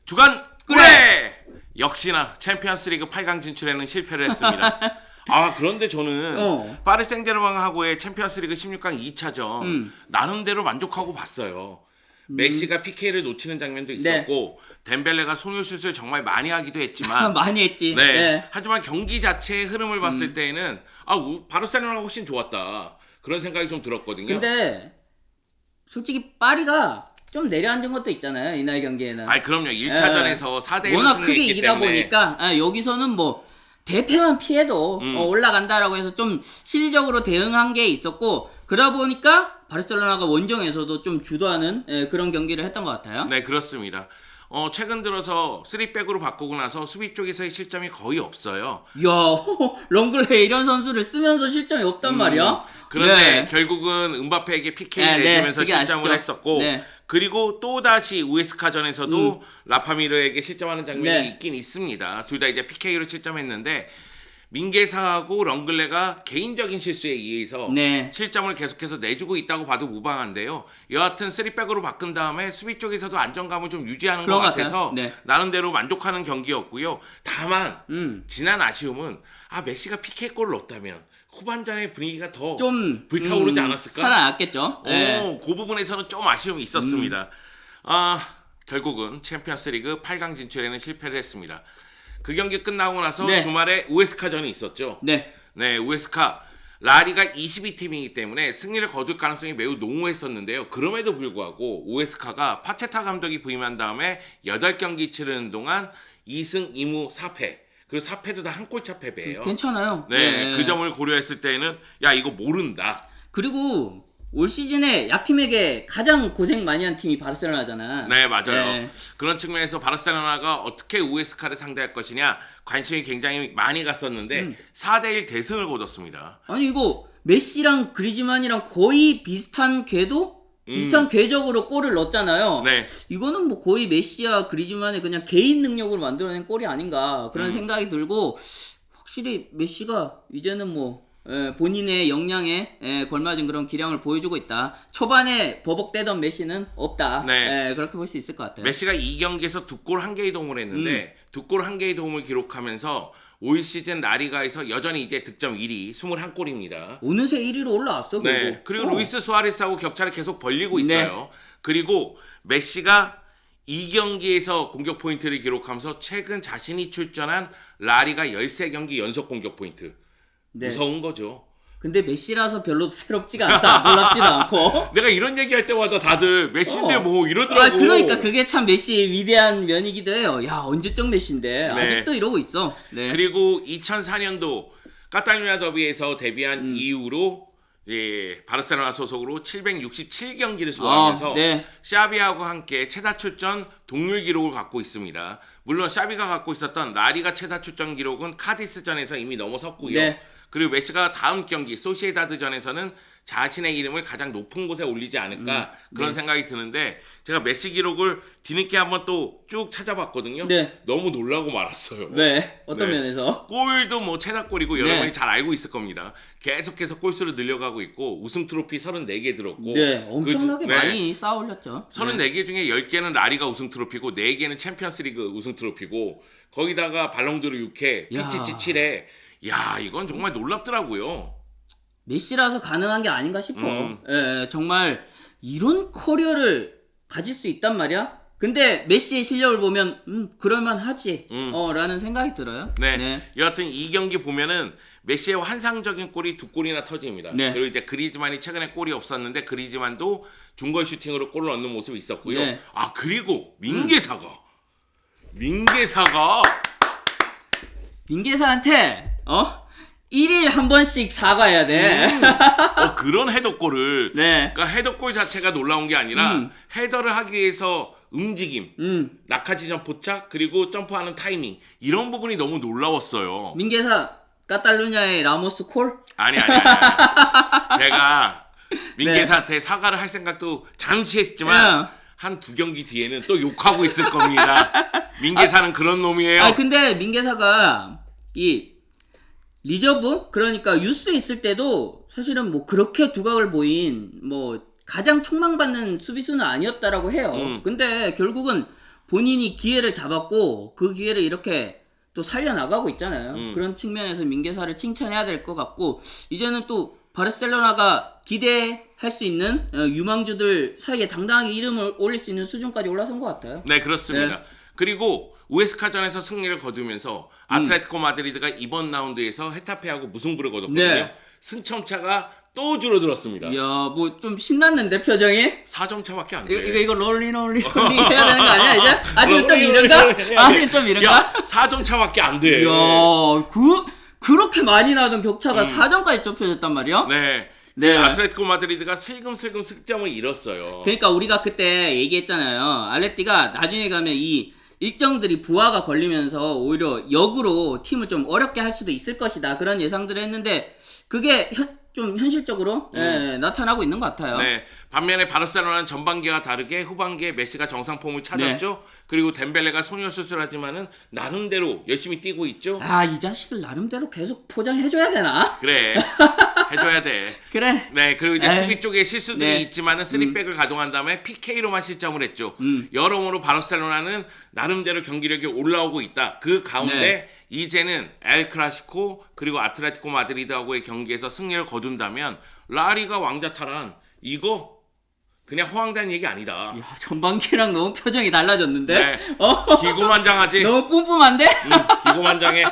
주간 꾸레! 역시나 챔피언스리그 8강 진출에는 실패를 했습니다. 아 그런데 저는 파리 생제르맹하고의 챔피언스리그 16강 2차전 나름대로 만족하고 봤어요. 메시가 PK를 놓치는 장면도 있었고 덴벨레가 손흥슛을 정말 많이 하기도 했지만 많이 했지. 네. 네. 하지만 경기 자체의 흐름을 봤을 때에는 바르셀로나가 훨씬 좋았다. 그런 생각이 좀 들었거든요. 근데 솔직히 파리가 좀 내려앉은 것도 있잖아요. 이날 경기에는. 아니 그럼요. 1차전에서 4대1로 워낙 크게 승리했기 이기다 때문에 보니까 여기서는 뭐 대패만 피해도 올라간다라고 해서 좀 실리적으로 대응한 게 있었고 그러다 보니까 바르셀로나가 원정에서도 좀 주도하는 그런 경기를 했던 것 같아요. 네 그렇습니다. 최근 들어서 3백으로 바꾸고 나서 수비 쪽에서의 실점이 거의 없어요. 이야 롱글레 이런 선수를 쓰면서 실점이 없단 말이야. 그런데 네. 결국은 음바페에게 PK를 네, 내주면서 그게 실점을 아쉽죠. 했었고 네. 그리고 또다시 우에스카전에서도 라파미르에게 실점하는 장면이 네. 있긴 있습니다. 둘 다 이제 PK로 실점했는데 민게사하고 렁글레가 개인적인 실수에 의해서 네. 실점을 계속해서 내주고 있다고 봐도 무방한데요. 여하튼 3백으로 바꾼 다음에 수비 쪽에서도 안정감을 좀 유지하는 것 그런 것 같아서 같아요. 네. 나름대로 만족하는 경기였고요. 다만 지난 아쉬움은 메시가 PK골을 넣었다면 후반전의 분위기가 더 좀 불타오르지 않았을까? 살아났겠죠. 네. 그 부분에서는 좀 아쉬움이 있었습니다. 결국은 챔피언스리그 8강 진출에는 실패를 했습니다. 그 경기 끝나고 나서 네. 주말에 우에스카전이 있었죠. 네. 네, 우에스카 라리가 22팀이기 때문에 승리를 거둘 가능성이 매우 농후했었는데요. 그럼에도 불구하고 우에스카가 파체타 감독이 부임한 다음에 8경기 치르는 동안 2승 2무 4패 그리고 4패도 다 한 골차 패배예요. 괜찮아요. 네, 그 점을 고려했을 때는 야 이거 모른다. 그리고 올 시즌에 약팀에게 가장 고생 많이 한 팀이 바르셀로나잖아. 네, 맞아요. 네. 그런 측면에서 바르셀로나가 어떻게 우에스카를 상대할 것이냐 관심이 굉장히 많이 갔었는데 4대1 대승을 거뒀습니다. 아니 이거 메시랑 그리즈만이랑 거의 비슷한 궤도? 비슷한 궤적으로 골을 넣었잖아요. 네. 이거는 뭐 거의 메시와 그리즈만의 그냥 개인 능력으로 만들어낸 골이 아닌가 그런 생각이 들고 확실히 메시가 이제는 뭐 본인의 역량에 걸맞은 그런 기량을 보여주고 있다. 초반에 버벅대던 메시는 없다. 네. 그렇게 볼 수 있을 것 같아요. 메시가 이 경기에서 2골 1개의 도움을 했는데 2골 1개의 도움을 기록하면서 올 시즌 라리가에서 여전히 이제 득점 1위 21골입니다. 어느새 1위로 올라왔어. 네. 그리고 루이스 수아레스하고 격차를 계속 벌리고 있어요. 그리고 메시가 이 경기에서 공격 포인트를 기록하면서 최근 자신이 출전한 라리가 13경기 연속 공격 포인트. 네. 무서운 거죠. 근데 메시라서 별로 새롭지가 않다. 놀랍지도 않고. 내가 이런 얘기할 때마다 다들 메시인데 뭐 이러더라고. 그러니까 그게 참 메시의 위대한 면이기도 해요. 야 언제적 메시인데 네. 아직도 이러고 있어. 네. 그리고 2004년도 카탈루냐 더비에서 데뷔한 이후로 바르셀로나 소속으로 767경기를 수고하면서 네. 샤비하고 함께 최다 출전 동률 기록을 갖고 있습니다. 물론 샤비가 갖고 있었던 라리가 최다 출전 기록은 카디스전에서 이미 넘어섰고요. 네. 그리고 메시가 다음 경기 소시에다드전에서는 자신의 이름을 가장 높은 곳에 올리지 않을까 그런 생각이 드는데 제가 메시 기록을 뒤늦게 한번 또 쭉 찾아봤거든요. 네. 너무 놀라고 말았어요. 왜? 어떤 네. 면에서? 골도 뭐 최다골이고 네. 여러분이 잘 알고 있을 겁니다. 계속해서 골수를 늘려가고 있고 우승 트로피 34개 들었고 네, 엄청나게 네. 많이 쌓아 올렸죠. 34개 중에 10개는 라리가 우승 트로피고 4개는 챔피언스리그 우승 트로피고 거기다가 발롱도르 6회, 야. 피치치 7회. 야, 이건 정말 놀랍더라고요. 메시라서 가능한 게 아닌가 싶어. 정말 이런 커리어를 가질 수 있단 말이야. 근데 메시의 실력을 보면 그럴만하지 라는 생각이 들어요. 네. 여하튼 이 경기 보면은 메시의 환상적인 골이 2골이나 터집니다. 네. 그리고 이제 그리즈만이 최근에 골이 없었는데 그리즈만도 중거리 슈팅으로 골을 넣는 모습이 있었고요. 네. 그리고 민게사가 민계사한테 1일 한 번씩 사과해야 돼. 그런 헤더골을 네. 그러니까 헤더골 자체가 놀라운 게 아니라 헤더를 하기 위해서 움직임, 낙하지점 포착 그리고 점프하는 타이밍 이런 부분이 너무 놀라웠어요. 민계사 카탈루냐의 라모스 콜? 아니. 제가 민계사한테 사과를 할 생각도 잠시 했지만 한 2경기 뒤에는 또 욕하고 있을 겁니다. 민계사는 그런 놈이에요. 근데 민계사가 이 리저브 그러니까 유스 있을 때도 사실은 뭐 그렇게 두각을 보인 뭐 가장 촉망받는 수비수는 아니었다라고 해요. 근데 결국은 본인이 기회를 잡았고 그 기회를 이렇게 또 살려나가고 있잖아요. 그런 측면에서 민계사를 칭찬해야 될 것 같고 이제는 또 바르셀로나가 기대할 수 있는 유망주들 사이에 당당하게 이름을 올릴 수 있는 수준까지 올라선 것 같아요. 네, 그렇습니다. 네. 그리고 우에스카전에서 승리를 거두면서 아틀레티코 마드리드가 이번 라운드에서 헤타페하고 무승부를 거뒀거든요. 네. 승점차가 또 줄어들었습니다. 이야, 뭐 좀 신났는데 표정이? 4점 차밖에 안 돼. 이거 롤리 해야 되는 거 아니야 이제? 아직 좀 이른가? 아직 좀 이른가? 야, 4점 차밖에 안 돼. 이야, 그렇게 많이 나던 격차가 4점까지 좁혀졌단 말이야? 네. 네. 아틀레티코 마드리드가 슬금슬금 승점을 잃었어요. 그러니까 우리가 그때 얘기했잖아요. 알레티가 나중에 가면 이 일정들이 부하가 걸리면서 오히려 역으로 팀을 좀 어렵게 할 수도 있을 것이다. 그런 예상들을 했는데 그게 좀 현실적으로 나타나고 있는 것 같아요. 네. 반면에 바르셀로나는 전반기와 다르게 후반기에 메시가 정상폼을 찾았죠. 그리고 덴벨레가 소녀 수술하지만은 나름대로 열심히 뛰고 있죠. 아, 이 자식을 나름대로 계속 포장해줘야 되나? 그래. 해줘야 돼. 그래. 네, 그리고 이제 수비 쪽에 실수들이 네. 있지만은 3백을 가동한 다음에 PK로만 실점을 했죠. 여러모로 바르셀로나는 나름대로 경기력이 올라오고 있다. 그 가운데 이제는 엘 클라시코 그리고 아틀레티코 마드리드하고의 경기에서 승리를 거둔다면 라리가 왕자 탈환 이거 그냥 허황된 얘기 아니다. 야, 전반기랑 너무 표정이 달라졌는데? 네. 기고만장하지. 너무 뿜뿜한데? 기고만장해.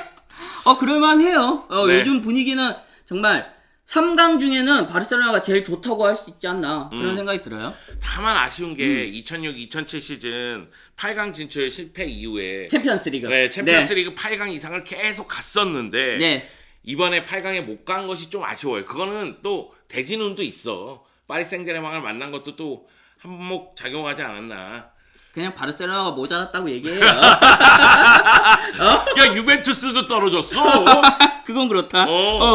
그럴만해요. 네. 요즘 분위기는 정말 3강 중에는 바르셀로나가 제일 좋다고 할 수 있지 않나 그런 생각이 들어요. 다만 아쉬운 게 2006-2007 시즌 8강 진출 실패 이후에 챔피언스리그. 네, 챔피언스리그 8강 이상을 계속 갔었는데 네. 이번에 8강에 못 간 것이 좀 아쉬워요. 그거는 또 대진운도 있어. 파리 생제르맹을 만난 것도 또 한몫 작용하지 않았나. 그냥 바르셀로나가 모자랐다고 얘기해요. 야, 유벤투스도 떨어졌어. 그건 그렇다.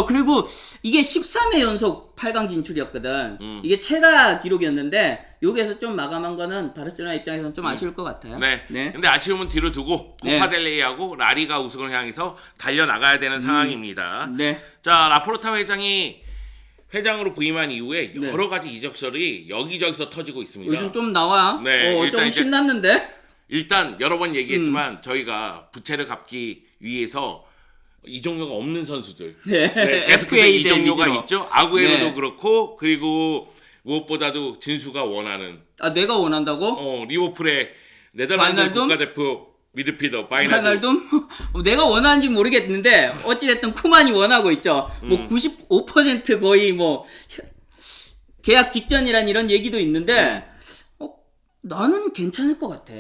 그리고 이게 13회 연속 8강 진출이었거든. 이게 최다 기록이었는데 여기에서 좀 마감한 거는 바르셀로나 입장에서는 좀 아쉬울 것 같아요. 네. 근데 아쉬움은 뒤로 두고 코파델레이하고 라리가 우승을 향해서 달려나가야 되는 상황입니다. 네. 자, 라포르타 회장으로 부임한 이후에 여러 가지 이적설이 여기저기서 터지고 있습니다. 요즘 좀 나와. 네, 일단 좀 이제 신났는데. 일단 여러 번 얘기했지만 저희가 부채를 갚기 위해서 이적료가 없는 선수들 계속해서 FA 대 이적료가 위주로. 있죠. 아구에로도 네. 그렇고 그리고 무엇보다도 진수가 원하는 아, 내가 원한다고? 리버풀의 네덜란드 바이날둠? 국가대표 미드필더 바이날둠. 내가 원하는지 모르겠는데 어찌됐든 쿠만이 원하고 있죠. 뭐 95% 거의 뭐 계약 직전이란 이런 얘기도 있는데 나는 괜찮을 것 같아.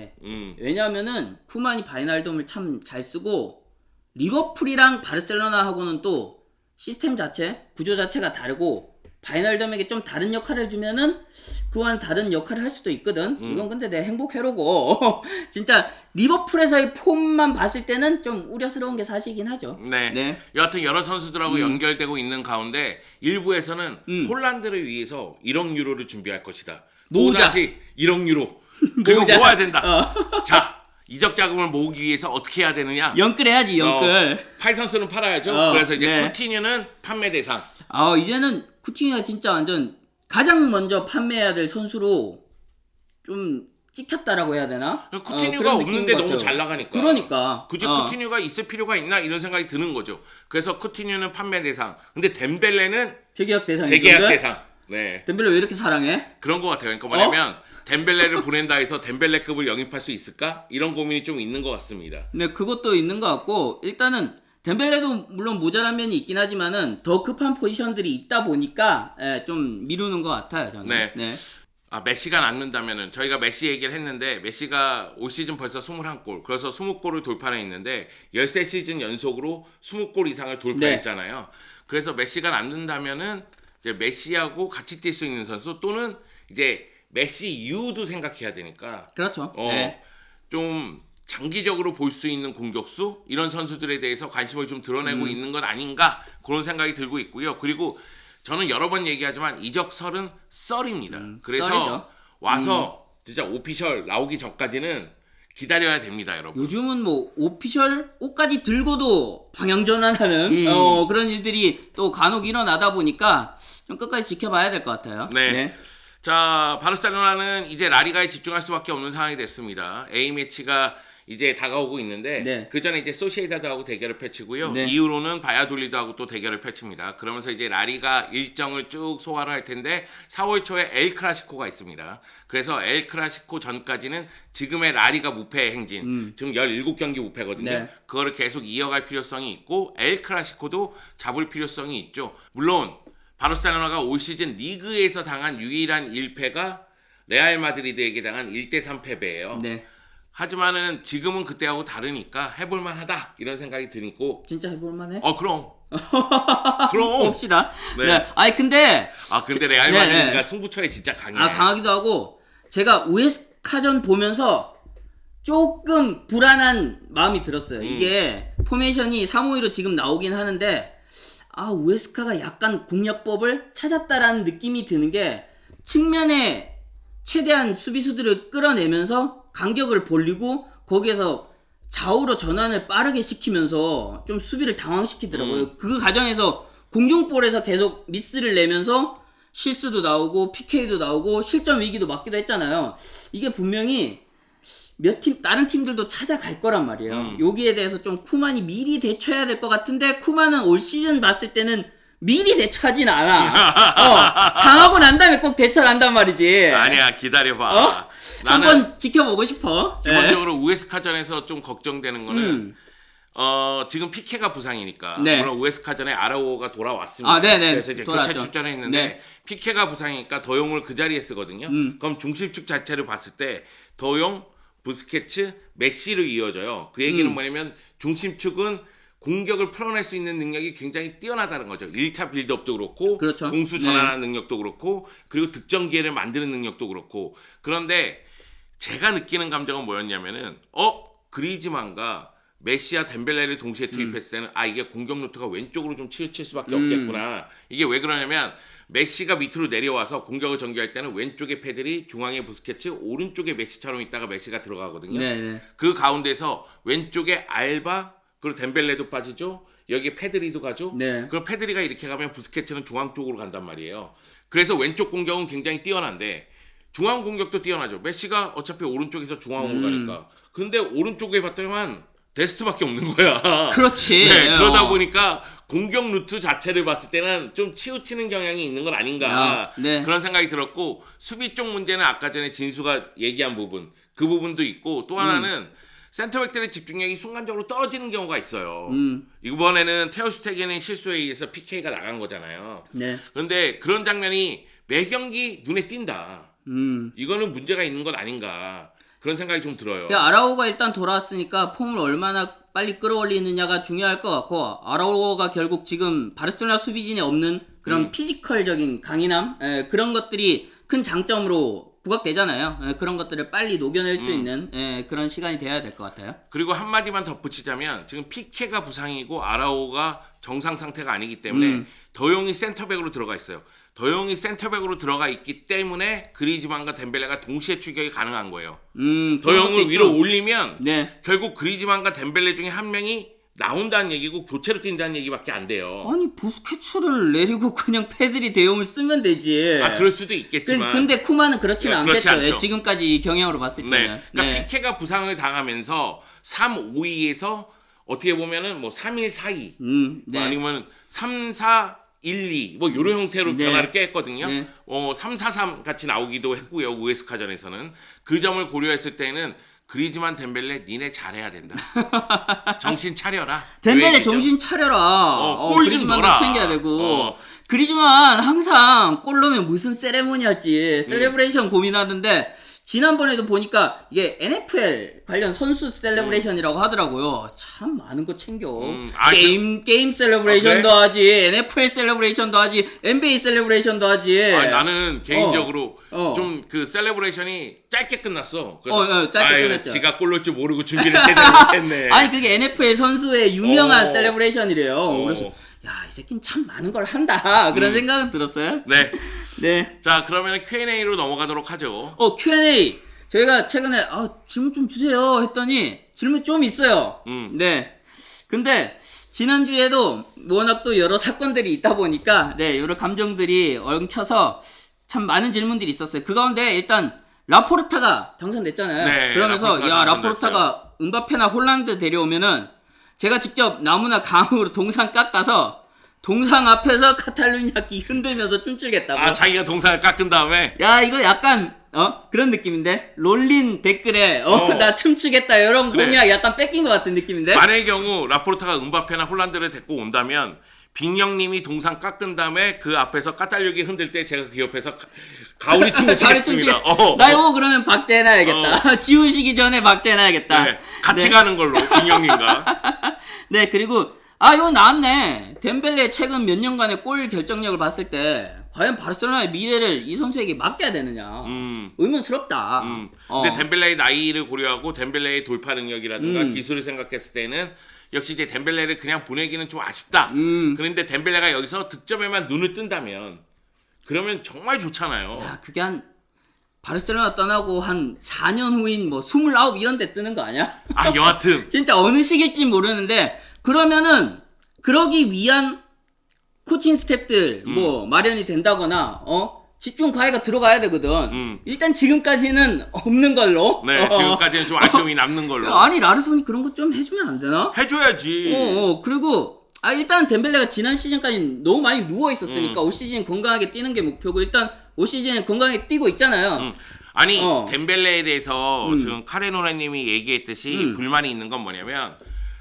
왜냐하면은 쿠만이 바이날돔을 참 잘 쓰고 리버풀이랑 바르셀로나하고는 또 시스템 자체, 구조 자체가 다르고 바이날돔에게 좀 다른 역할을 주면은 그와는 다른 역할을 할 수도 있거든. 이건 근데 내 행복회로고 진짜 리버풀에서의 폼만 봤을 때는 좀 우려스러운 게 사실이긴 하죠. 네. 여하튼 여러 선수들하고 연결되고 있는 가운데 일부에서는 폴란드를 위해서 1억 유로를 준비할 것이다. 모으자. 또다시 1억 유로. 그리고 모으자. 모아야 된다. 자, 이적 자금을 모으기 위해서 어떻게 해야 되느냐? 연끌해야지, 연끌. 팔 선수는 팔아야죠. 그래서 이제 쿠티뉴는 판매 대상. 이제는 쿠티뉴가 진짜 완전 가장 먼저 판매해야 될 선수로 좀 찍혔다라고 해야 되나? 쿠티뉴가 그런 없는데 느낌인 것 너무 같아요. 잘 나가니까. 그러니까. 굳이 쿠티뉴가 있을 필요가 있나 이런 생각이 드는 거죠. 그래서 쿠티뉴는 판매 대상. 근데 덴벨레는 재계약 대상. 재계약 대상. 네. 덴벨레 왜 이렇게 사랑해? 그런 것 같아요. 그러니까 뭐냐면 덴벨레를 보낸다 해서 덴벨레급을 영입할 수 있을까? 이런 고민이 좀 있는 것 같습니다. 네, 그것도 있는 것 같고 일단은 덴벨레도 물론 모자란 면이 있긴 하지만은 더 급한 포지션들이 있다 보니까 좀 미루는 것 같아요. 저는. 네. 메시가 남는다면은 저희가 메시 얘기를 했는데 메시가 올 시즌 벌써 21골 그래서 20골을 돌파해 있는데 13시즌 연속으로 20골 이상을 돌파했잖아요. 그래서 메시가 남는다면은 이제 메시하고 같이 뛸 수 있는 선수 또는 이제 메시 이후도 생각해야 되니까 그렇죠. 좀 장기적으로 볼 수 있는 공격수 이런 선수들에 대해서 관심을 좀 드러내고 있는 건 아닌가 그런 생각이 들고 있고요. 그리고 저는 여러 번 얘기하지만 이적설은 썰입니다. 그래서 썰이죠. 와서 진짜 오피셜 나오기 전까지는 기다려야 됩니다, 여러분. 요즘은 뭐 오피셜 옷까지 들고도 방향 전환하는 그런 일들이 또 간혹 일어나다 보니까 좀 끝까지 지켜봐야 될 것 같아요. 네. 자, 바르셀로나는 이제 라리가에 집중할 수밖에 없는 상황이 됐습니다. A매치가 이제 다가오고 있는데 네. 그 전에 이제 소시에다드하고 대결을 펼치고요. 네. 이후로는 바야돌리드하고 또 대결을 펼칩니다. 그러면서 이제 라리가 일정을 쭉 소화를 할 텐데 4월 초에 엘 클라시코가 있습니다. 그래서 엘 클라시코 전까지는 지금의 라리가 무패 행진, 지금 17경기 무패거든요. 네. 그거를 계속 이어갈 필요성이 있고 엘 클라시코도 잡을 필요성이 있죠. 물론 바르셀로나가 올 시즌 리그에서 당한 유일한 1패가 레알 마드리드에게 당한 1대3 패배예요. 네. 하지만은 지금은 그때하고 다르니까 해볼만하다 이런 생각이 드니까. 진짜 해볼만해? 그럼 그럼 봅시다. 네. 네. 아니 근데 근데 레알 네, 마드리드가 네. 승부처에 진짜 강해. 강하기도 하고 제가 우에스카전 보면서 조금 불안한 마음이 들었어요. 이게 포메이션이 3-5-2로 지금 나오긴 하는데 우에스카가 약간 공략법을 찾았다라는 느낌이 드는 게 측면에 최대한 수비수들을 끌어내면서 간격을 벌리고 거기에서 좌우로 전환을 빠르게 시키면서 좀 수비를 당황시키더라고요. 그 과정에서 공중볼에서 계속 미스를 내면서 실수도 나오고 PK도 나오고 실점 위기도 맞기도 했잖아요. 이게 분명히 다른 팀들도 찾아갈 거란 말이에요. 여기에 대해서 좀 쿠만이 미리 대처해야 될 것 같은데 쿠만은 올 시즌 봤을 때는 미리 대처하진 않아. 당하고 난 다음에 꼭 대처를 한단 말이지. 아니야, 기다려봐. 나는 한번 지켜보고 싶어. 기본적으로 우에스카전에서 좀 걱정되는 거는 지금 피케가 부상이니까. 네. 물론 우에스카전에 아라우오가 돌아왔습니다. 네네. 그래서 이제 돌아왔죠. 교체 출전을 했는데 네. 피케가 부상이니까 더용을 그 자리에 쓰거든요. 그럼 중심축 자체를 봤을 때 더용, 부스케츠, 메시로 이어져요. 그 얘기는 뭐냐면 중심축은 공격을 풀어낼 수 있는 능력이 굉장히 뛰어나다는 거죠. 1차 빌드업도 그렇고 그렇죠. 공수 전환하는 능력도 그렇고 그리고 득점 기회를 만드는 능력도 그렇고. 그런데 제가 느끼는 감정은 뭐였냐면은 그리즈만과 메시와 덴벨레를 동시에 투입했을 때는 이게 공격 루트가 왼쪽으로 좀 치우칠 수밖에 없겠구나. 이게 왜 그러냐면 메시가 밑으로 내려와서 공격을 전개할 때는 왼쪽에 페드리, 중앙에 부스케츠, 오른쪽에 메시처럼 있다가 메시가 들어가거든요. 네네. 그 가운데서 왼쪽에 알바 그리고 덴벨레도 빠지죠. 여기에 페드리도 가죠. 네. 그럼 페드리가 이렇게 가면 부스케츠는 중앙 쪽으로 간단 말이에요. 그래서 왼쪽 공격은 굉장히 뛰어난데 중앙 공격도 뛰어나죠. 메시가 어차피 오른쪽에서 중앙으로 가니까. 근데 오른쪽에 봤더니만 데스트밖에 없는 거야. 그렇지. 네, 그러다 보니까 공격 루트 자체를 봤을 때는 좀 치우치는 경향이 있는 건 아닌가. 네. 그런 생각이 들었고 수비 쪽 문제는 아까 전에 진수가 얘기한 부분 그 부분도 있고 또 하나는 센터백들의 집중력이 순간적으로 떨어지는 경우가 있어요. 이번에는 테오슈테겐의 실수에 의해서 PK가 나간 거잖아요. 네. 그런데 그런 장면이 매 경기 눈에 띈다. 이거는 문제가 있는 건 아닌가. 그런 생각이 좀 들어요. 아라오가 일단 돌아왔으니까 폼을 얼마나 빨리 끌어올리느냐가 중요할 것 같고 아라오가 결국 지금 바르셀로나 수비진에 없는 그런 피지컬적인 강인함 그런 것들이 큰 장점으로 부각되잖아요. 그런 것들을 빨리 녹여낼 수 있는 그런 시간이 돼야 될 것 같아요. 그리고 한마디만 덧붙이자면 지금 피케가 부상이고 아라오가 정상 상태가 아니기 때문에 더용이 센터백으로 들어가 있어요. 더용이 센터백으로 들어가 있기 때문에 그리즈만과 덴벨레가 동시에 추격이 가능한 거예요. 더용을 위로 올리면 네. 결국 그리즈만과 덴벨레 중에 한 명이 나온다는 얘기고 교체로 뛴다는 얘기밖에 안 돼요. 아니 부스케츠를 내리고 그냥 패들이 대용을 쓰면 되지. 그럴 수도 있겠지만. 근데 쿠만은 그렇지는 그렇지 않겠죠. 않죠. 지금까지 경향으로 봤을 때는. 네. 그러니까 피케가 부상을 당하면서 3-5-2에서 어떻게 보면은 뭐 3-1-4-2 네. 아니면 3-4-1-2 뭐 이런 형태로 네. 변화를 깼거든요. 네. 3-4-3 같이 나오기도 했고요. 우에스카전에서는 그 점을 고려했을 때는 그리즈만 덴벨레 니네 잘해야 된다. 정신 차려라. 덴벨레 정신 차려라. 골 좀 그리즈만도 넣어라. 챙겨야 되고. 그리즈만 항상 골 넣으면 무슨 세레모니 할지 셀레브레이션 고민하는데 지난번에도 보니까 이게 NFL 관련 선수 셀레브레이션이라고 하더라고요. 참 많은 거 챙겨. 게임 셀레브레이션도 그래? 하지, NFL 셀레브레이션도 하지, NBA 셀레브레이션도 하지. 나는 개인적으로 어. 좀 그 셀레브레이션이 짧게 끝났어. 그래서 짧게 끝났죠. 지가 골 넣을 줄 모르고 준비를 제대로 못했네. 아니 그게 NFL 선수의 유명한 셀레브레이션이래요. 그래서 야, 이 새끼는 참 많은 걸 한다. 그런 생각은 들었어요. 네. 네. 자, 그러면 Q&A로 넘어가도록 하죠. Q&A. 저희가 최근에 질문 좀 주세요 했더니 질문 좀 있어요. 네. 근데 지난주에도 워낙 또 여러 사건들이 있다 보니까 여러 감정들이 얽혀서 참 많은 질문들이 있었어요. 그 가운데 일단 라포르타가 당선됐잖아요. 네, 그러면서 라포르타가 라포르타가 은바페나 홀란드 데려오면은 제가 직접 나무나 강으로 동상 깎아서 동상 앞에서 카탈루냐기 흔들면서 춤추겠다고. 아, 자기가 동상을 깎은 다음에 야, 이거 약간 그런 느낌인데 롤린 댓글에 나 춤추겠다 이런 그래. 공약 약간 뺏긴 것 같은 느낌인데. 만약의 경우 라포르타가 은바페나 홀란드를 데리고 온다면 빅령님이 동상 깎은 다음에 그 앞에서 까탈육이 흔들 때 제가 그 옆에서 가오리 춤을 추겠습니다. 나 이거 그러면 박제해놔야겠다. 지우시기 전에 박제해놔야겠다. 네, 같이 네. 가는 걸로 빅령님과. 네, 그리고 이거 나왔네. 덴벨레의 최근 몇 년간의 골 결정력을 봤을 때 과연 바르셀로나의 미래를 이 선수에게 맡겨야 되느냐. 의문스럽다. 근데 덴벨레의 나이를 고려하고 덴벨레의 돌파 능력이라든가 기술을 생각했을 때는 역시 이제 덴벨레를 그냥 보내기는 좀 아쉽다. 그런데 덴벨레가 여기서 득점에만 눈을 뜬다면 그러면 정말 좋잖아요. 야, 그게 한 바르셀로나 떠나고 한 4년 후인 뭐 29 이런 데 뜨는 거 아니야? 아, 여하튼 진짜 어느 시기일지 모르는데 그러면은 그러기 위한 코칭 스텝들 뭐 마련이 된다거나 집중 과외가 들어가야 되거든. 일단 지금까지는 없는 걸로. 네, 지금까지는 좀 아쉬움이 남는 걸로. 아니 라르손이 그런 것 좀 해주면 안 되나? 해줘야지. 그리고 일단 덴벨레가 지난 시즌까지 너무 많이 누워 있었으니까 올 시즌 건강하게 뛰는 게 목표고 일단 올 시즌에 건강하게 뛰고 있잖아요. 아니 덴벨레에 대해서 지금 카레노라님이 얘기했듯이 불만이 있는 건 뭐냐면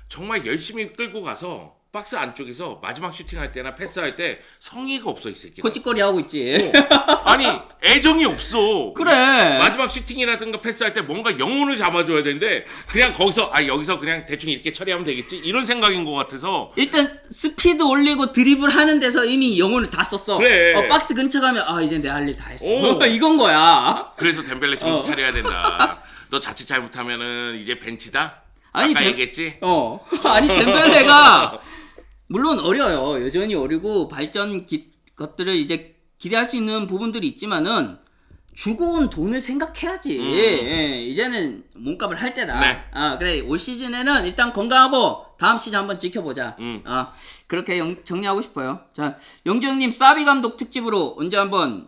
정말 열심히 끌고 가서 박스 안쪽에서 마지막 슈팅할 때나 패스할 때 성의가 없어 이 새끼가. 코치거리 하고 있지. 아니 애정이 없어. 그래. 마지막 슈팅이라든가 패스할 때 뭔가 영혼을 잡아줘야 되는데 그냥 거기서 여기서 그냥 대충 이렇게 처리하면 되겠지 이런 생각인 것 같아서. 일단 스피드 올리고 드리블 하는 데서 이미 영혼을 다 썼어. 그래. 박스 근처 가면 이제 내 할 일 다 했어. 이건 거야. 그래서 덴벨레 정신 차려야 된다. 너 자칫 잘못하면은 이제 벤치다. 아니, 아까 얘기했지? 아니 덴벨레가 물론 어려요. 여전히 어리고 발전 것들을 이제 기대할 수 있는 부분들이 있지만은 주고 온 돈을 생각해야지. 예, 이제는 몸값을 할 때다. 네. 그래 올 시즌에는 일단 건강하고 다음 시즌 한번 지켜보자. 그렇게 정리하고 싶어요. 자, 영주형님 사비 감독 특집으로 언제 한번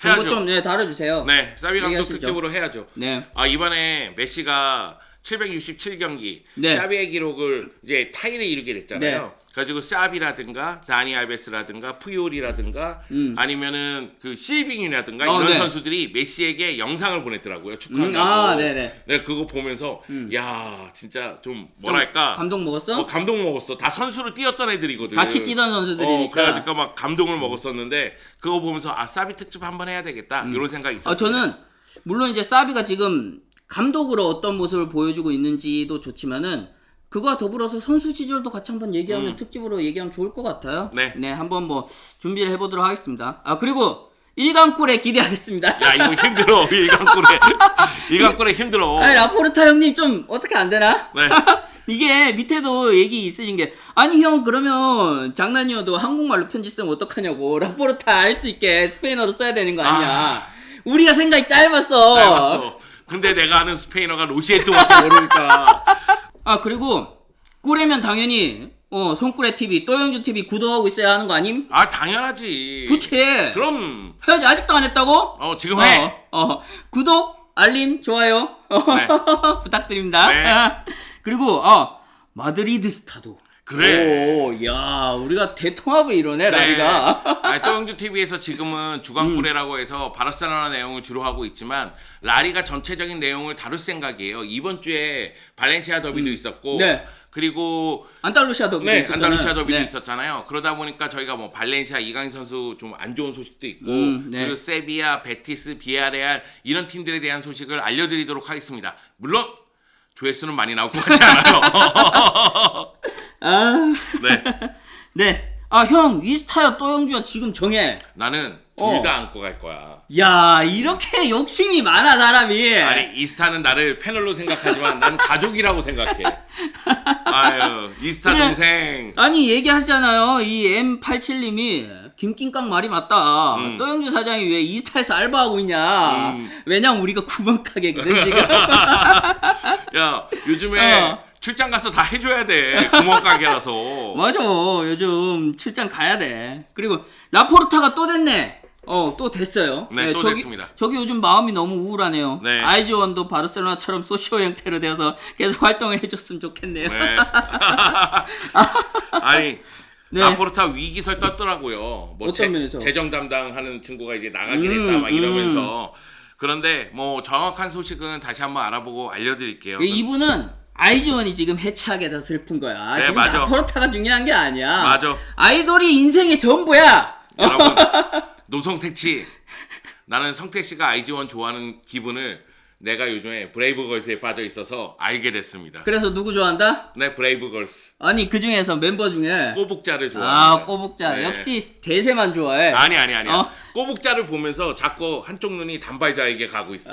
정보 해야죠. 좀 다뤄주세요. 네, 사비 감독 얘기하시죠. 특집으로 해야죠. 네. 이번에 메시가 767경기 네. 샤비의 기록을 이제 타이를 이루게 됐잖아요. 네. 그래가지고 샤비라든가 다니 알베스라든가 푸요리라든가 아니면은 그 실빙이라든가 이런 네. 선수들이 메시에게 영상을 보냈더라고요. 축하한다고. 네네. 네, 그거 보면서 야 진짜 좀 뭐랄까 감동 먹었어? 감동 먹었어. 다 선수로 뛰었던 애들이거든. 같이 뛰던 선수들이니까. 그래가지고 막 감동을 먹었었는데 그거 보면서 사비 특집 한번 해야 되겠다 이런 생각이 있었어요. 저는 물론 이제 사비가 지금 감독으로 어떤 모습을 보여주고 있는지도 좋지만은 그거와 더불어서 선수 시절도 같이 한번 얘기하면 특집으로 얘기하면 좋을 것 같아요. 네. 한번 뭐 준비를 해보도록 하겠습니다. 그리고 일강골에 기대하겠습니다. 야 이거 힘들어. 일강골에 힘들어. 라포르타 형님 좀 어떻게 안 되나? 네. 이게 밑에도 얘기 있으신 게 아니 형 그러면 장난이어도 한국말로 편지 쓰면 어떡하냐고. 라포르타 알 수 있게 스페인어로 써야 되는 거 아니냐. 우리가 생각이 짧았어. 근데 내가 아는 스페인어가 로시에토밖에 모르니까. 그리고 꿀이면 당연히 손꿀의 TV, 또영주 TV 구독하고 있어야 하는 거 아님? 당연하지. 그치. 그럼 해야지. 아직도 안 했다고? 지금 해. 구독, 알림, 좋아요 네. 부탁드립니다. 네. 그리고 마드리드 스타도. 그래. 야 우리가 대통합을 이루네. 라리가. 또영주 TV에서 지금은 주간구레라고 해서 바르셀로나 내용을 주로 하고 있지만 라리가 전체적인 내용을 다룰 생각이에요. 이번 주에 발렌시아 더비도 있었고, 네. 그리고 안달루시아 더비도 있었잖아요. 안달루시아 더비도 네. 있었잖아요. 그러다 보니까 저희가 뭐 발렌시아 이강인 선수 좀 안 좋은 소식도 있고, 네. 그리고 세비야, 베티스, 비아레알 이런 팀들에 대한 소식을 알려드리도록 하겠습니다. 물론 조회수는 많이 나올 것 같지 않아요. 네. 네. 형 이스타야 또영주야 지금 정해. 나는 둘 다 안고 갈 거야. 야 이렇게 욕심이 많아 사람이. 아니 이스타는 나를 패널로 생각하지만 난 가족이라고 생각해. 아유 이스타 그래. 동생. 아니 얘기하시잖아요. 이 M87님이 김낑깡 말이 맞다. 또영주 사장이 왜 이스타에서 알바하고 있냐. 왜냐면 우리가 구멍가게거든 지금. 야 요즘에 출장 가서 다 해줘야 돼. 구멍가게라서. 맞아. 요즘 출장 가야 돼. 그리고 라포르타가 또 됐네. 또 됐어요. 네, 또 됐습니다. 저기 요즘 마음이 너무 우울하네요. 네. 아이즈원도 바르셀로나처럼 소시오 형태로 되어서 계속 활동을 해줬으면 좋겠네요. 네. 아니 네. 라포르타 위기설 떴더라고요. 뭐 어떤 면에서? 재정 담당하는 친구가 이제 나가긴 했다 막 이러면서. 그런데 뭐 정확한 소식은 다시 한번 알아보고 알려드릴게요. 이분은 아이즈원이 지금 해체하게 더 슬픈 거야. 그래, 지금 맞아. 라포르타가 중요한 게 아니야. 맞아. 아이돌이 인생의 전부야. 여러분 노성택치 나는 성택씨가 아이즈원 좋아하는 기분을 내가 요즘에 브레이브걸스에 빠져 있어서 알게 됐습니다. 그래서 누구 좋아한다? 네, 브레이브걸스 아니 그 중에서 멤버 중에 꼬북자를 좋아합니다. 꼬북자. 네. 역시 대세만 좋아해. 아니야. 꼬북자를 보면서 자꾸 한쪽 눈이 단발자에게 가고 있어.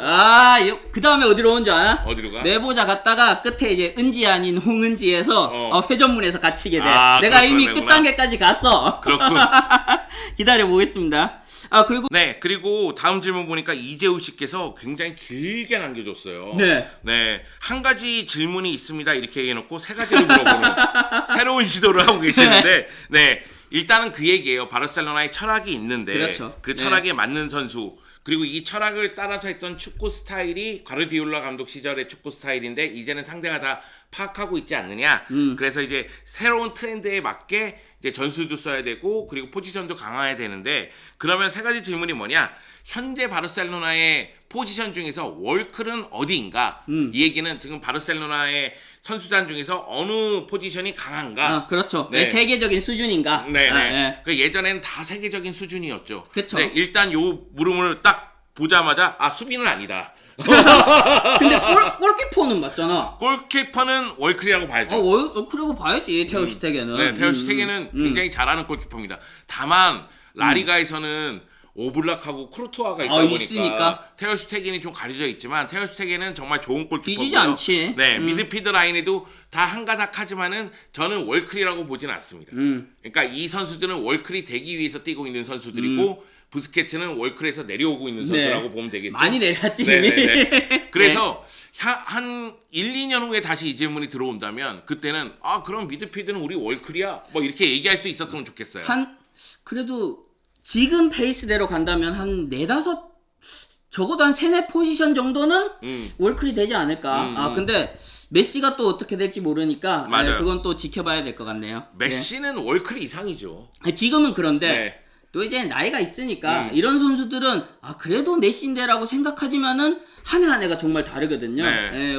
그 다음에 어디로 온 줄 아나? 어디로 가? 내보자 갔다가 끝에 이제 은지 아닌 홍은지에서 회전문에서 갇히게 돼. 내가 그렇구나, 이미 그렇구나. 끝단계까지 갔어. 그렇군. 기다려 보겠습니다. 그리고 네, 그리고 다음 질문 보니까 이재우 씨께서 굉장히 길게 남겨줬어요. 네. 한 가지 질문이 있습니다. 이렇게 얘기해놓고 세 가지를 물어보는 새로운 시도를 하고 계시는데, 네, 일단은 그 얘기예요. 바르셀로나의 철학이 있는데, 그렇죠. 그 철학에 맞는 선수. 그리고 이 철학을 따라서 했던 축구 스타일이 과르디올라 감독 시절의 축구 스타일인데 이제는 상대가 다 파악하고 있지 않느냐. 그래서 이제 새로운 트렌드에 맞게 이제 전술도 써야 되고 그리고 포지션도 강화해야 되는데 그러면 세 가지 질문이 뭐냐? 현재 바르셀로나의 포지션 중에서 월클은 어디인가? 이 얘기는 지금 바르셀로나의 선수단 중에서 어느 포지션이 강한가? 그렇죠. 네. 세계적인 수준인가? 네. 그 예전에는 다 세계적인 수준이었죠. 그쵸. 네, 일단 요 물음을 딱 보자마자 수비는 아니다. 근데 골키퍼는 맞잖아. 골키퍼는 월클이라고 봐야죠. 그러고 봐야지 테오 슈테겐은. 네, 테오 슈테겐은 굉장히 잘하는 골키퍼입니다. 다만 라리가에서는 오블락하고 크루투아가 있다 보니까 있으니까. 테오 슈테겐이 좀 가려져 있지만 테오 슈테겐은 정말 좋은 골키퍼고요. 뒤지지 않지. 네, 미드필드 라인에도 다 한가닥하지만은 저는 월클이라고 보지는 않습니다. 그러니까 이 선수들은 월클이 되기 위해서 뛰고 있는 선수들이고 부스케츠는 월클에서 내려오고 있는 선수라고 보면 되겠죠. 많이 내려왔지 이미. 그래서 한 1, 2년 후에 다시 이 질문이 들어온다면 그때는 그럼 미드필드는 우리 월클이야 뭐 이렇게 얘기할 수 있었으면 좋겠어요. 그래도 지금 페이스대로 간다면 한 4-5 적어도 한 3-4 포지션 정도는 월클이 되지 않을까. 근데 메시가 또 어떻게 될지 모르니까 맞아요. 그건 또 지켜봐야 될 것 같네요. 메시는 월클 이상이죠. 지금은 그런데 또 이제 나이가 있으니까 이런 선수들은 그래도 메시인데라고 생각하지만은 한 해 한 해가 정말 다르거든요.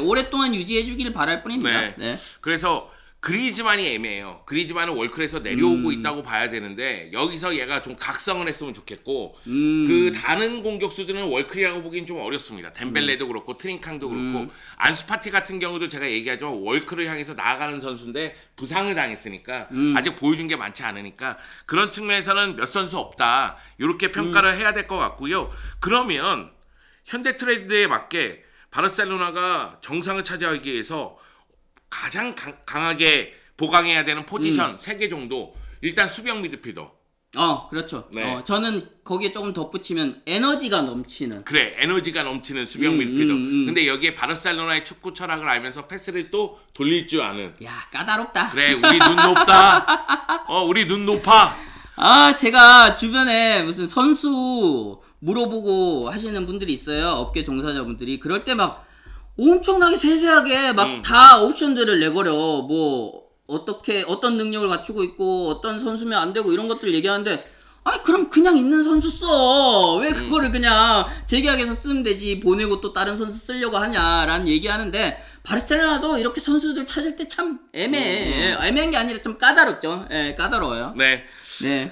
오랫동안 유지해 주길 바랄 뿐입니다. 그래서 그리즈만이 애매해요. 그리즈만은 월클에서 내려오고 있다고 봐야 되는데 여기서 얘가 좀 각성을 했으면 좋겠고 그 다른 공격수들은 월클이라고 보기엔 좀 어렵습니다. 덴벨레도 그렇고 트링캉도 그렇고 안수파티 같은 경우도 제가 얘기하지만 월클을 향해서 나아가는 선수인데 부상을 당했으니까 아직 보여준 게 많지 않으니까 그런 측면에서는 몇 선수 없다. 이렇게 평가를 해야 될 것 같고요. 그러면 현대 트렌드에 맞게 바르셀로나가 정상을 차지하기 위해서 가장 강하게 보강해야 되는 포지션 3개 정도. 일단 수비형 미드필더. 그렇죠. 네. 저는 거기에 조금 덧붙이면 에너지가 넘치는. 그래, 에너지가 넘치는 수비형 미드필더. 근데 여기에 바르셀로나의 축구 철학을 알면서 패스를 또 돌릴 줄 아는. 야, 까다롭다. 그래, 우리 눈 높다. 우리 눈 높아. 제가 주변에 무슨 선수 물어보고 하시는 분들이 있어요. 업계 종사자분들이. 그럴 때 막 엄청나게 세세하게 막 다 옵션들을 내거려. 뭐 어떤 능력을 갖추고 있고 어떤 선수면 안 되고 이런 것들 얘기하는데 그럼 그냥 있는 선수 써. 왜 그거를 그냥 재계약해서 쓰면 되지. 보내고 또 다른 선수 쓰려고 하냐라는 얘기하는데 바르셀로나도 이렇게 선수들 찾을 때 참 애매해. 애매한 게 아니라 좀 까다롭죠. 까다로워요. 네. 네.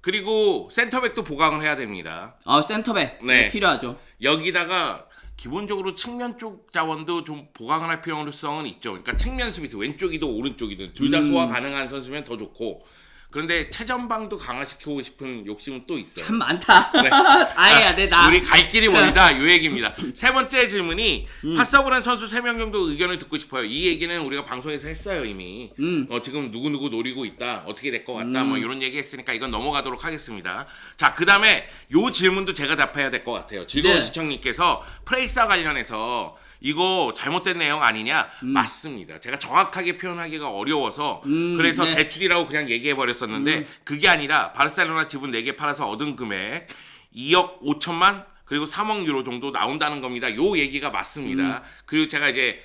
그리고 센터백도 보강을 해야 됩니다. 센터백 필요하죠. 여기다가 기본적으로 측면 쪽 자원도 좀 보강을 할 필요성은 있죠. 그러니까 측면 수비수 왼쪽이든 오른쪽이든 둘 다 소화 가능한 선수면 더 좋고 그런데 최전방도 강화시키고 싶은 욕심은 또 있어요. 참 많다. 다 해야 돼, 나. 우리 갈 길이 멀다. 요 얘기입니다. 세 번째 질문이 파서블한 선수 3명 정도 의견을 듣고 싶어요. 이 얘기는 우리가 방송에서 했어요, 이미. 지금 누구누구 노리고 있다. 어떻게 될 것 같다. 뭐 이런 얘기 했으니까 이건 넘어가도록 하겠습니다. 자, 그 다음에 요 질문도 제가 답해야 될 것 같아요. 즐거운 시청님께서 프레이사 관련해서 이거 잘못된 내용 아니냐? 맞습니다. 제가 정확하게 표현하기가 어려워서 그래서 대출이라고 그냥 얘기해버렸어요. 얘기였었는데 그게 아니라 바르셀로나 지분 4개 팔아서 얻은 금액 2억 5천만 그리고 3억 유로 정도 나온다는 겁니다. 요 얘기가 맞습니다. 그리고 제가 이제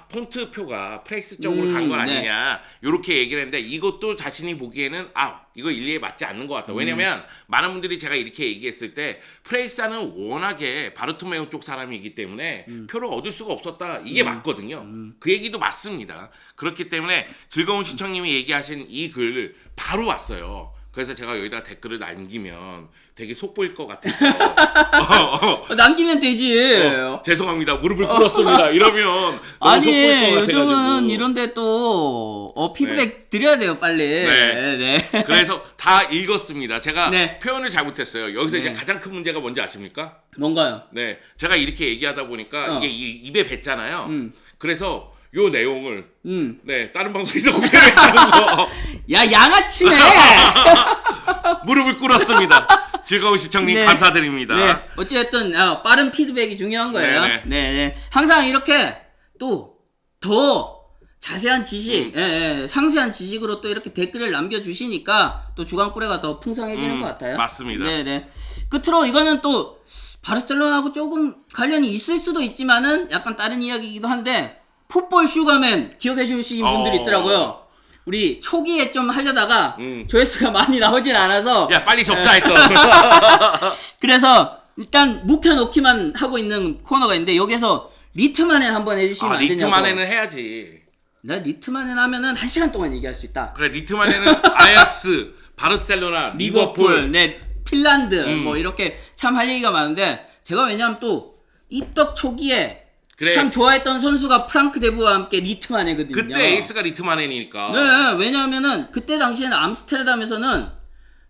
폰트표가 프렉스 쪽으로 간 건 아니냐 요렇게 얘기를 했는데 이것도 자신이 보기에는 이거 일리에 맞지 않는 것 같다. 왜냐면 많은 분들이 제가 이렇게 얘기했을 때 프렉사는 워낙에 바르토메오 쪽 사람이기 때문에 표를 얻을 수가 없었다. 이게 맞거든요. 그 얘기도 맞습니다. 그렇기 때문에 즐거운 시청님이 얘기하신 이 글 바로 왔어요. 그래서 제가 여기다 댓글을 남기면 되게 속보일 것 같아서 남기면 되지. 죄송합니다. 무릎을 꿇었습니다. 이러면 너무 속보일 것 같아가지고. 요즘은 이런데 또 피드백 드려야 돼요, 빨리. 네. 그래서 다 읽었습니다. 제가 네. 표현을 잘못했어요. 여기서 이제 가장 큰 문제가 뭔지 아십니까? 뭔가요? 네, 제가 이렇게 얘기하다 보니까 이게 입에 뱉잖아요. 그래서 요 내용을 네 다른 방송에서 공개를 했다는 거. 야, 양아치네. 무릎을 꿇었습니다. 즐거운 시청님 네. 감사드립니다. 네. 어찌됐든 빠른 피드백이 중요한 거예요. 네네. 네. 항상 이렇게 또 더 자세한 지식, 상세한 지식으로 또 이렇게 댓글을 남겨주시니까 또 주간꾸레가 더 풍성해지는 것 같아요. 맞습니다. 네네. 끝으로 이거는 또 바르셀로나하고 조금 관련이 있을 수도 있지만은 약간 다른 이야기이기도 한데 풋볼 슈가맨 기억해 주신 분들이 있더라고요. 우리 초기에 좀 하려다가 조회수가 많이 나오진 않아서 야 빨리 접자 했던. 그래서 일단 묵혀놓기만 하고 있는 코너가 있는데 여기서 리트만엔 한번 해주시면 안 되냐고. 리트만에는 해야지. 나 리트만엔 하면은 1시간 동안 얘기할 수 있다. 그래 리트만에는 아약스, 바르셀로나, 리버풀. 네, 핀란드 뭐 이렇게 참 할 얘기가 많은데 제가 왜냐면 또 입덕 초기에 참 좋아했던 선수가 프랑크 데부와 함께 리트만이거든요. 그때 에이스가 리트만이니까. 네, 왜냐하면은 그때 당시에는 암스테르담에서는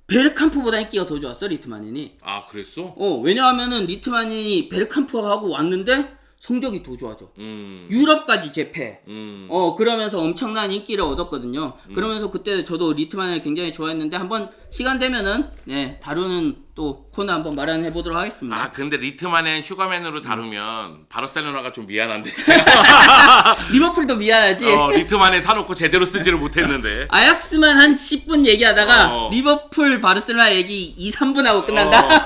베르캄프보다 인기가 더 좋았어 리트만이. 아 그랬어? 왜냐하면은 리트만이 베르캄프하고 왔는데 성적이 더 좋아져. 유럽까지 재패. 그러면서 엄청난 인기를 얻었거든요. 그러면서 그때 저도 리트만을 굉장히 좋아했는데 한번 시간 되면은 다루는 또 코너 한번 마련해 보도록 하겠습니다. 근데 리트만은 슈가맨으로 다루면 바르셀로나가 좀 미안한데. 리버풀도 미안하지. 리트만에 사놓고 제대로 쓰지를 못했는데. 아약스만 한 10분 얘기하다가 리버풀 바르셀로나 얘기 2, 3분 하고 끝난다.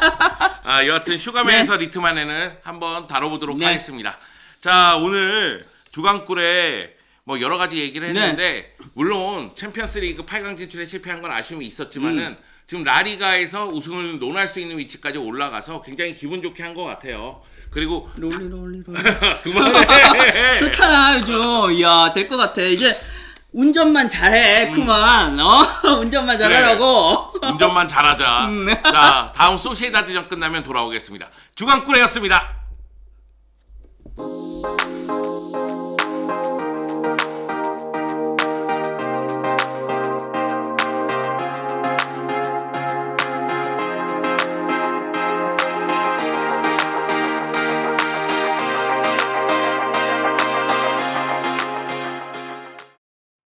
여하튼 슈가맨에서 리트만에는 한번 다뤄보도록 하겠습니다. 자 오늘 주간꿀에 뭐 여러 가지 얘기를 했는데 물론 챔피언스리그 8강 진출에 실패한 건 아쉬움이 있었지만은 지금 라리가에서 우승을 논할 수 있는 위치까지 올라가서 굉장히 기분 좋게 한 것 같아요. 그리고 롤리 그만해. 좋잖아 요즘. 이야 될 것 같아. 이제 운전만 잘해 그만. 운전만 잘하라고. 운전만 잘하자. 자 다음 소시에다드전 끝나면 돌아오겠습니다. 주간꿀이었습니다.